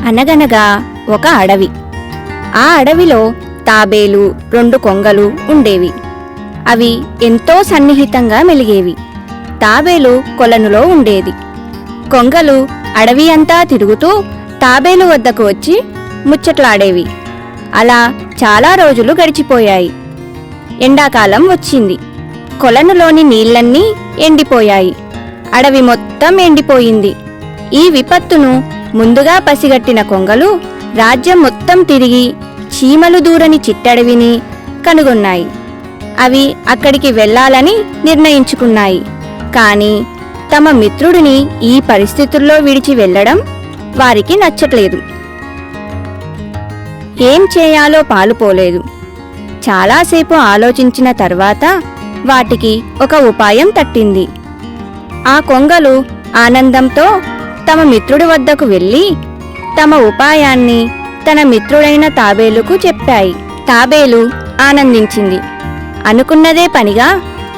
అనగనగా ఒక అడవి. ఆ అడవిలో తాబేలు, 2 కొంగలు ఉండేవి. అవి ఎంతో సన్నిహితంగా మెలిగేవి. తాబేలు కొలనులో ఉండేది. కొంగలు అడవి అంతా తిరుగుతూ తాబేలు వద్దకు వచ్చి ముచ్చట్లాడేవి. అలా చాలా రోజులు గడిచిపోయాయి. ఎండాకాలం వచ్చింది. కొలనులోని నీళ్లన్నీ ఎండిపోయాయి. అడవి మొత్తం ఎండిపోయింది. ఈ విపత్తును ముందుగా పసిగట్టిన కొంగలు రాజ్యం మొత్తం తిరిగి చీమలు దూరని చిట్టడవిని కనుగొన్నాయి. అవి అక్కడికి వెళ్ళాలని నిర్ణయించుకున్నాయి. కానీ తమ మిత్రుడిని ఈ పరిస్థితుల్లో విడిచి వెళ్ళడం వారికి నచ్చట్లేదు. ఏం చేయాలో పాలుపోలేదు. చాలాసేపు ఆలోచించిన తర్వాత వాటికి ఒక ఉపాయం తట్టింది. ఆ కొంగలు ఆనందంతో తమ మిత్రుడి వద్దకు వెళ్ళి తమ ఉపాయాన్ని తన మిత్రుడైన తాబేలుకు చెప్పాయి. తాబేలు ఆనందించింది. అనుకున్నదే పనిగా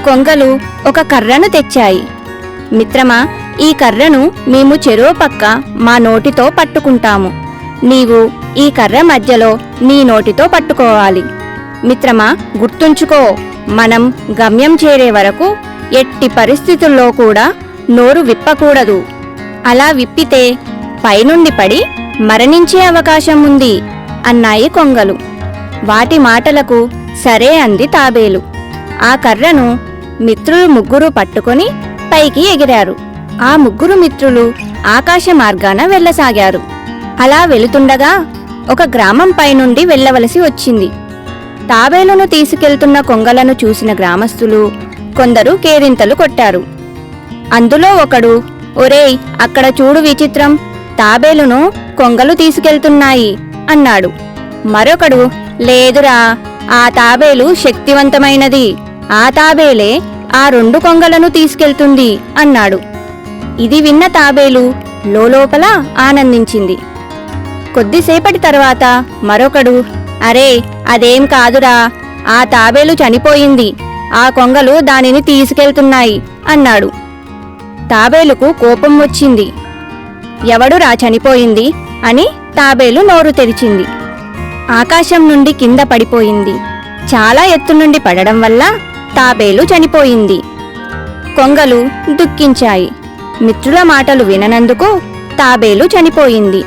కొంగలు ఒక కర్రను తెచ్చాయి. మిత్రమా, ఈ కర్రను మేము చెరువు పక్క మా నోటితో పట్టుకుంటాము. నీవు ఈ కర్ర మధ్యలో నీ నోటితో పట్టుకోవాలి. మిత్రమా, గుర్తుంచుకో, మనం గమ్యం చేరే వరకు ఎట్టి పరిస్థితుల్లో కూడా నోరు విప్పకూడదు. అలా విప్పితే పైనుండి పడి మరణించే అవకాశం ఉంది అన్నాయి కొంగలు. వాటి మాటలకు సరే అంది తాబేలు. ఆ కర్రను మిత్రులు 3 పట్టుకొని పైకి ఎగిరారు. ఆ 3 మిత్రులు ఆకాశ మార్గాన వెళ్ళసాగారు. అలా వెళుతుండగా ఒక గ్రామం పైనుండి వెళ్ళవలసి వచ్చింది. తాబేలును తీసుకెళ్తున్న కొంగలను చూసిన గ్రామస్తులు కొందరు కేరింతలు కొట్టారు. అందులో ఒకడు, ఒరేయ్, అక్కడ చూడు విచిత్రం, తాబేలును కొంగలు తీసుకెళ్తున్నాయి అన్నాడు. మరొకడు, లేదురా, ఆ తాబేలు శక్తివంతమైనది, ఆ తాబేలే ఆ 2 కొంగలను తీసుకెళ్తుంది అన్నాడు. ఇది విన్న తాబేలు లోలోపల ఆనందించింది. కొద్దిసేపటి తర్వాత మరొకడు, అరే, అదేం కాదురా, ఆ తాబేలు చనిపోయింది, ఆ కొంగలు దానిని తీసుకెళ్తున్నాయి అన్నాడు. తాబేలుకు కోపం వచ్చింది. ఎవడురా చనిపోయింది అని తాబేలు నోరు తెరిచింది. ఆకాశం నుండి కింద పడిపోయింది. చాలా ఎత్తు నుండి పడడం వల్ల తాబేలు చనిపోయింది. కొంగలు దుఃఖించాయి. మిత్రుల మాటలు విననందుకు తాబేలు చనిపోయింది.